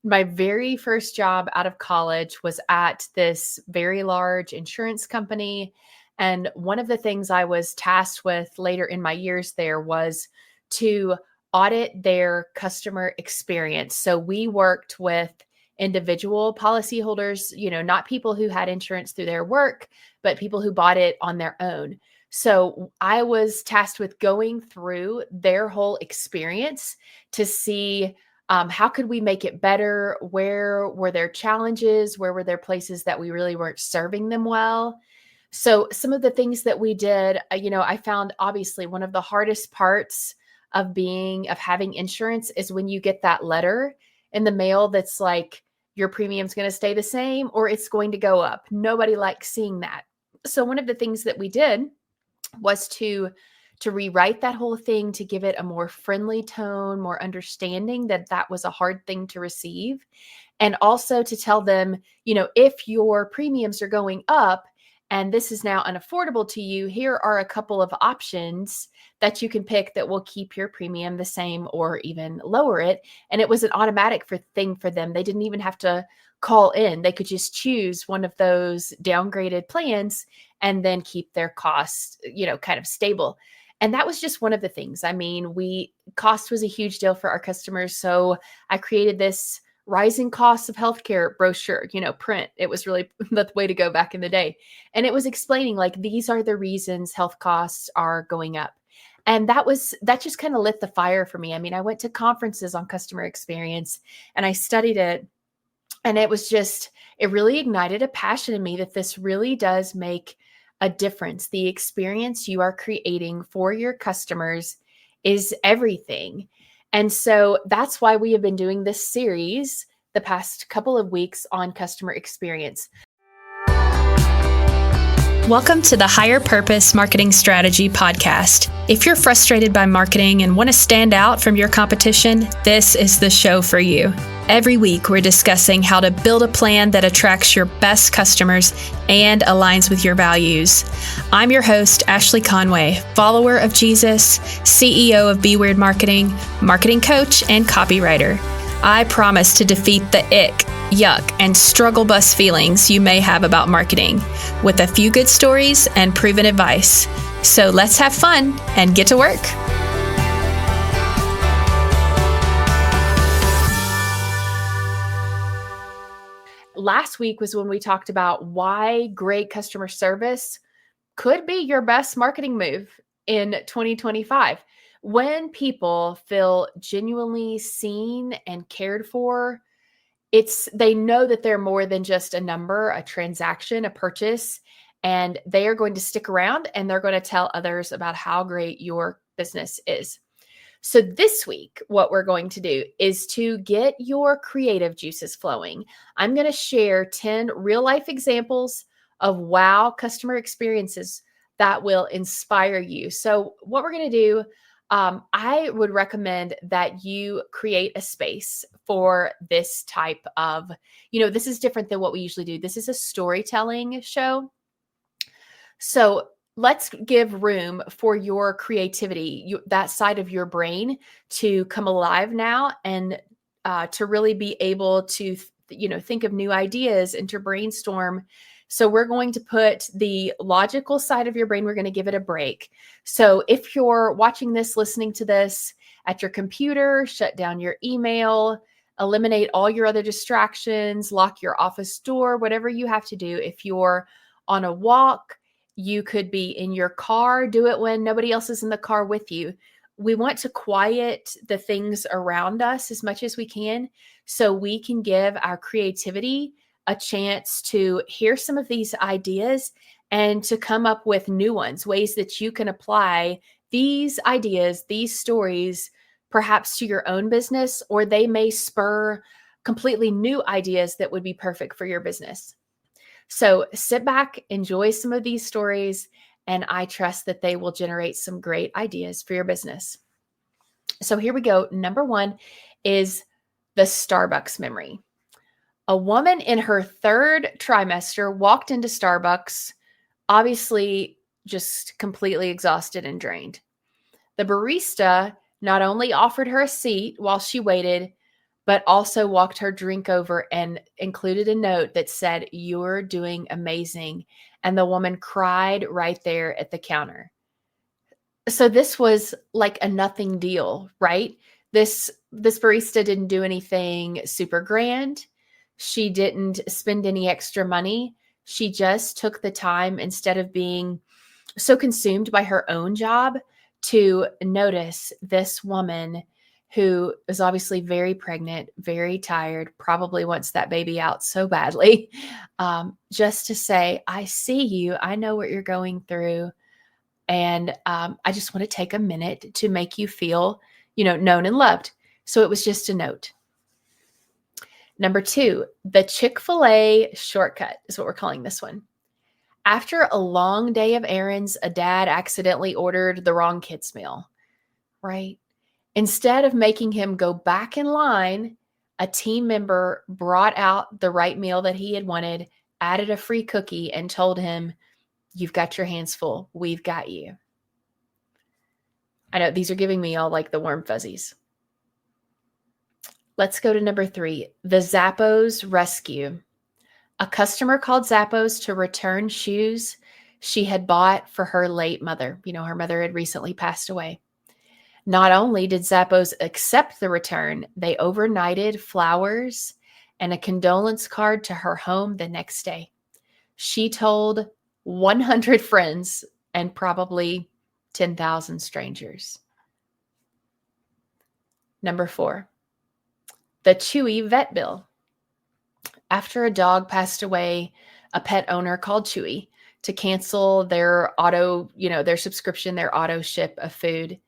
My very first job out of college was at this very large insurance company. And one of the things I was tasked with later in my years there was to audit their customer experience. So we worked with individual policyholders, not people who had insurance through their work, but people who bought it on their own. So I was tasked with going through their whole experience to see how could we make it better? Where were there challenges? Where were there places that we really weren't serving them well? So some of the things that we did, I found obviously one of the hardest parts of having insurance is when you get that letter in the mail that's like your premium's going to stay the same or it's going to go up. Nobody likes seeing that. So one of the things that we did was to rewrite that whole thing to give it a more friendly tone, more understanding that that was a hard thing to receive. And also to tell them, if your premiums are going up and this is now unaffordable to you, here are a couple of options that you can pick that will keep your premium the same or even lower it. And it was an automatic thing for them. They didn't even have to call in. They could just choose one of those downgraded plans and then keep their costs, kind of stable. And that was just one of the things. I mean, cost was a huge deal for our customers. So I created this rising costs of healthcare brochure, print. It was really the way to go back in the day. And it was explaining like, these are the reasons health costs are going up. And that just kind of lit the fire for me. I mean, I went to conferences on customer experience and I studied it. And it really ignited a passion in me that this really does make a difference. The experience you are creating for your customers is everything. And so that's why we have been doing this series the past couple of weeks on customer experience. Welcome to the Higher Purpose Marketing Strategy Podcast. If you're frustrated by marketing and want to stand out from your competition, this is the show for you. Every week, we're discussing how to build a plan that attracts your best customers and aligns with your values. I'm your host, Ashley Conway, follower of Jesus, CEO of Be Weird Marketing, marketing coach, and copywriter. I promise to defeat the ick, yuck, and struggle bus feelings you may have about marketing with a few good stories and proven advice. So let's have fun and get to work. Last week was when we talked about why great customer service could be your best marketing move in 2025. When people feel genuinely seen and cared for, they know that they're more than just a number, a transaction, a purchase, and they are going to stick around and they're going to tell others about how great your business is. So this week, what we're going to do is to get your creative juices flowing. I'm going to share 10 real life examples of wow customer experiences that will inspire you. So what we're going to do, I would recommend that you create a space for this type of, this is different than what we usually do. This is a storytelling show. So let's give room for your creativity, that side of your brain to come alive now and to really be able to, think of new ideas and to brainstorm. So we're going to put the logical side of your brain, we're going to give it a break. So if you're watching this, listening to this at your computer, shut down your email, eliminate all your other distractions, lock your office door, whatever you have to do. If you're on a walk, you could be in your car, do it when nobody else is in the car with you. We want to quiet the things around us as much as we can so we can give our creativity a chance to hear some of these ideas and to come up with new ones, ways that you can apply these ideas, these stories, perhaps to your own business, or they may spur completely new ideas that would be perfect for your business. So sit back, enjoy some of these stories, and I trust that they will generate some great ideas for your business. So here we go. Number one is the Starbucks memory. A woman in her third trimester walked into Starbucks, obviously just completely exhausted and drained. The barista not only offered her a seat while she waited, but also walked her drink over and included a note that said, "You're doing amazing." And the woman cried right there at the counter. So this was like a nothing deal, right? This barista didn't do anything super grand. She didn't spend any extra money. She just took the time, instead of being so consumed by her own job, to notice this woman who is obviously very pregnant, very tired, probably wants that baby out so badly. Just to say, "I see you. I know what you're going through. And I just want to take a minute to make you feel, known and loved." So it was just a note. Number 2, the Chick-fil-A shortcut is what we're calling this one. After a long day of errands, a dad accidentally ordered the wrong kid's meal, right? Instead of making him go back in line, a team member brought out the right meal that he had wanted, added a free cookie, and told him, "You've got your hands full. We've got you." I know these are giving me all like the warm fuzzies. Let's go to number 3, the Zappos rescue. A customer called Zappos to return shoes she had bought for her late mother. Her mother had recently passed away. Not only did Zappos accept the return, they overnighted flowers and a condolence card to her home the next day. She told 100 friends and probably 10,000 strangers. Number 4, the Chewy vet bill. After a dog passed away, a pet owner called Chewy to cancel their their subscription, their auto ship of food.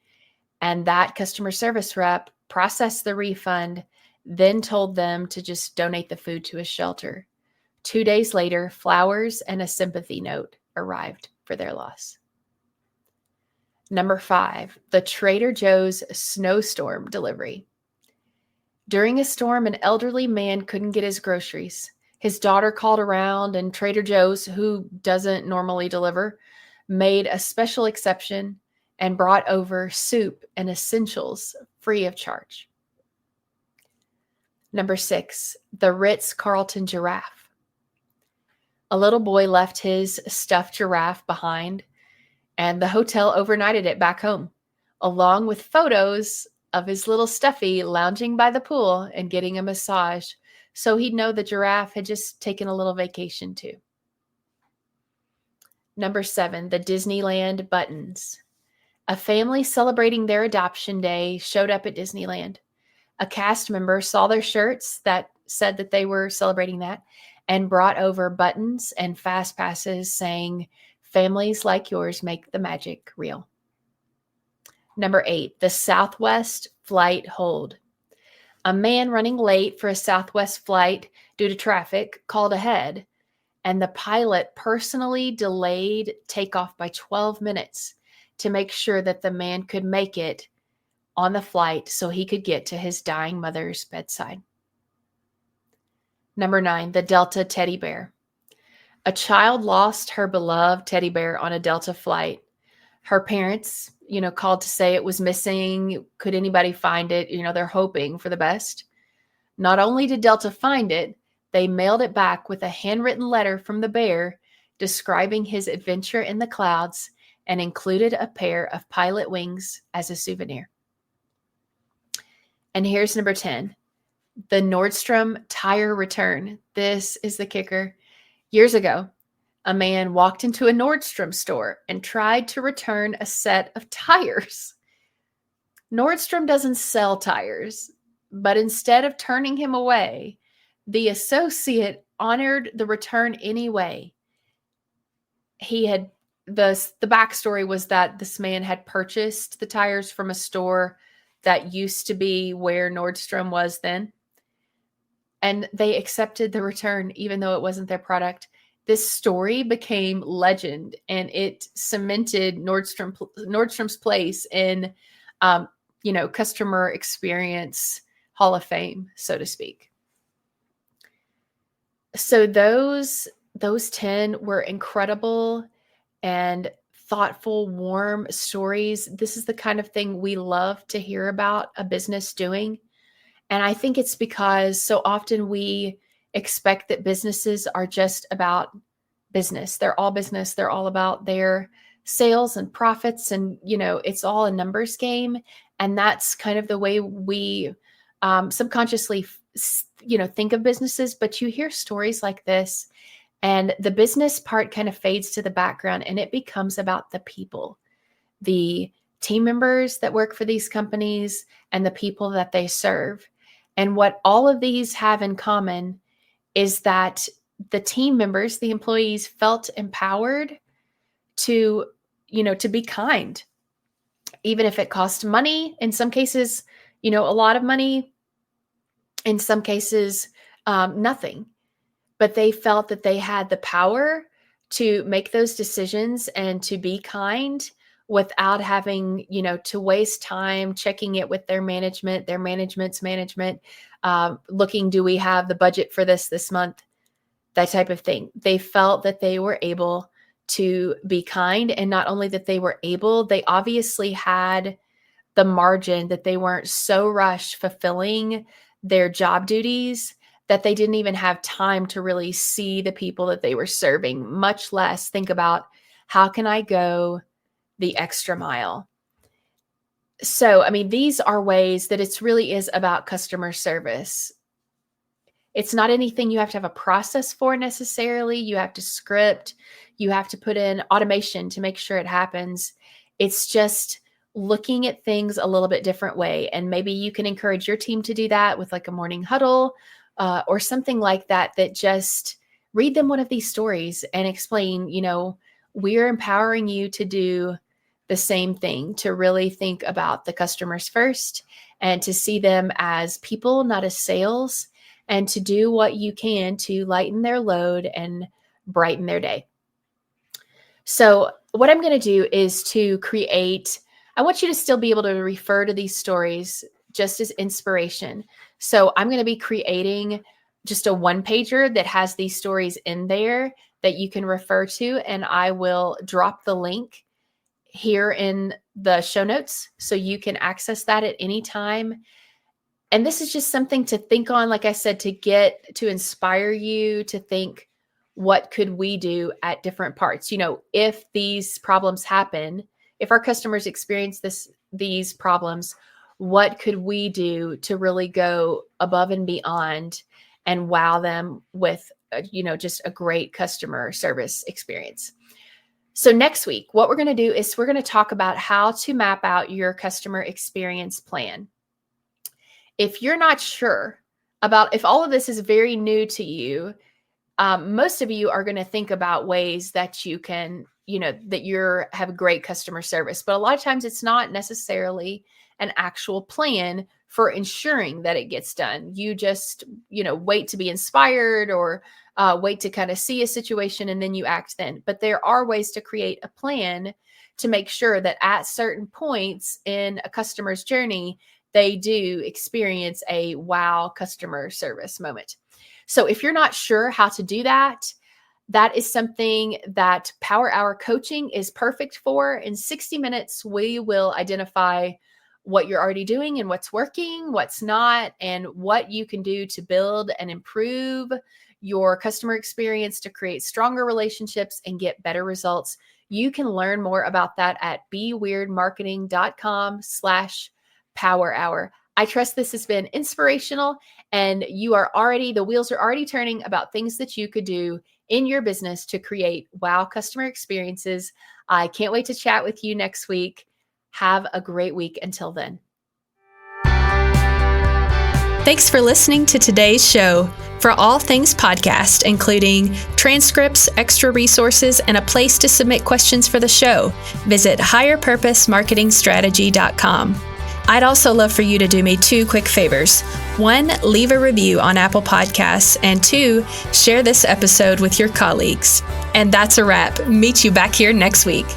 And that customer service rep processed the refund, then told them to just donate the food to a shelter. 2 days later, flowers and a sympathy note arrived for their loss. Number 5, the Trader Joe's snowstorm delivery. During a storm, an elderly man couldn't get his groceries. His daughter called around, and Trader Joe's, who doesn't normally deliver, made a special exception and brought over soup and essentials free of charge. Number 6, the Ritz-Carlton giraffe. A little boy left his stuffed giraffe behind, and the hotel overnighted it back home, along with photos of his little stuffy lounging by the pool and getting a massage, so he'd know the giraffe had just taken a little vacation too. Number 7, the Disneyland buttons. A family celebrating their adoption day showed up at Disneyland. A cast member saw their shirts that said that they were celebrating that and brought over buttons and fast passes saying, "Families like yours make the magic real." Number 8, the Southwest flight hold. A man running late for a Southwest flight due to traffic called ahead, and the pilot personally delayed takeoff by 12 minutes to make sure that the man could make it on the flight so he could get to his dying mother's bedside. Number 9, the Delta teddy bear. A child lost her beloved teddy bear on a Delta flight. Her parents, called to say it was missing. Could anybody find it? They're hoping for the best. Not only did Delta find it, they mailed it back with a handwritten letter from the bear describing his adventure in the clouds and included a pair of pilot wings as a souvenir. And here's number 10, the Nordstrom tire return. This is the kicker. Years ago, a man walked into a Nordstrom store and tried to return a set of tires. Nordstrom doesn't sell tires, but instead of turning him away, the associate honored the return anyway. The backstory was that this man had purchased the tires from a store that used to be where Nordstrom was then. And they accepted the return, even though it wasn't their product. This story became legend, and it cemented Nordstrom's place in, customer experience Hall of Fame, so to speak. So those 10 were incredible and thoughtful, warm stories. This is the kind of thing we love to hear about a business doing. And I think it's because so often we expect that businesses are just about business. They're all business. They're all about their sales and profits. And, it's all a numbers game. And that's kind of the way we subconsciously, think of businesses. But you hear stories like this, and the business part kind of fades to the background, and it becomes about the people, the team members that work for these companies, and the people that they serve. And what all of these have in common is that the team members, the employees, felt empowered to be kind, even if it cost money. In some cases, a lot of money. In some cases, nothing. But they felt that they had the power to make those decisions and to be kind without having, to waste time checking it with their management's management, looking, do we have the budget for this month? That type of thing. They felt that they were able to be kind, and not only that they were able, they obviously had the margin that they weren't so rushed fulfilling their job duties that they didn't even have time to really see the people that they were serving, much less think about, how can I go the extra mile? So, these are ways that it really is about customer service. It's not anything you have to have a process for necessarily. You have to script, you have to put in automation to make sure it happens. It's just looking at things a little bit different way. And maybe you can encourage your team to do that with like a morning huddle or something like that, that just read them one of these stories and explain, we're empowering you to do the same thing, to really think about the customers first and to see them as people, not as sales, and to do what you can to lighten their load and brighten their day. So what I'm going to do is to create, I want you to still be able to refer to these stories just as inspiration. So I'm going to be creating just a one-pager that has these stories in there that you can refer to, and I will drop the link here in the show notes so you can access that at any time. And this is just something to think on, like I said, to inspire you to think, what could we do at different parts? If these problems happen, if our customers experience these problems, what could we do to really go above and beyond and wow them with, just a great customer service experience? So next week, what we're going to do is we're going to talk about how to map out your customer experience plan. If you're not sure about, if all of this is very new to you, most of you are going to think about ways that you can, that have great customer service. But a lot of times it's not necessarily an actual plan for ensuring that it gets done. You just, wait to be inspired or wait to kind of see a situation and then you act then. But there are ways to create a plan to make sure that at certain points in a customer's journey, they do experience a wow customer service moment. So if you're not sure how to do that, that is something that Power Hour coaching is perfect for. In 60 minutes, we will identify what you're already doing and what's working, what's not, and what you can do to build and improve your customer experience to create stronger relationships and get better results. You can learn more about that at beweirdmarketing.com/Power Hour. I trust this has been inspirational and the wheels are already turning about things that you could do in your business to create wow customer experiences. I can't wait to chat with you next week. Have a great week until then. Thanks for listening to today's show. For all things podcast, including transcripts, extra resources, and a place to submit questions for the show, visit higherpurposemarketingstrategy.com. I'd also love for you to do me 2 quick favors. 1, leave a review on Apple Podcasts, and 2, share this episode with your colleagues. And that's a wrap. Meet you back here next week.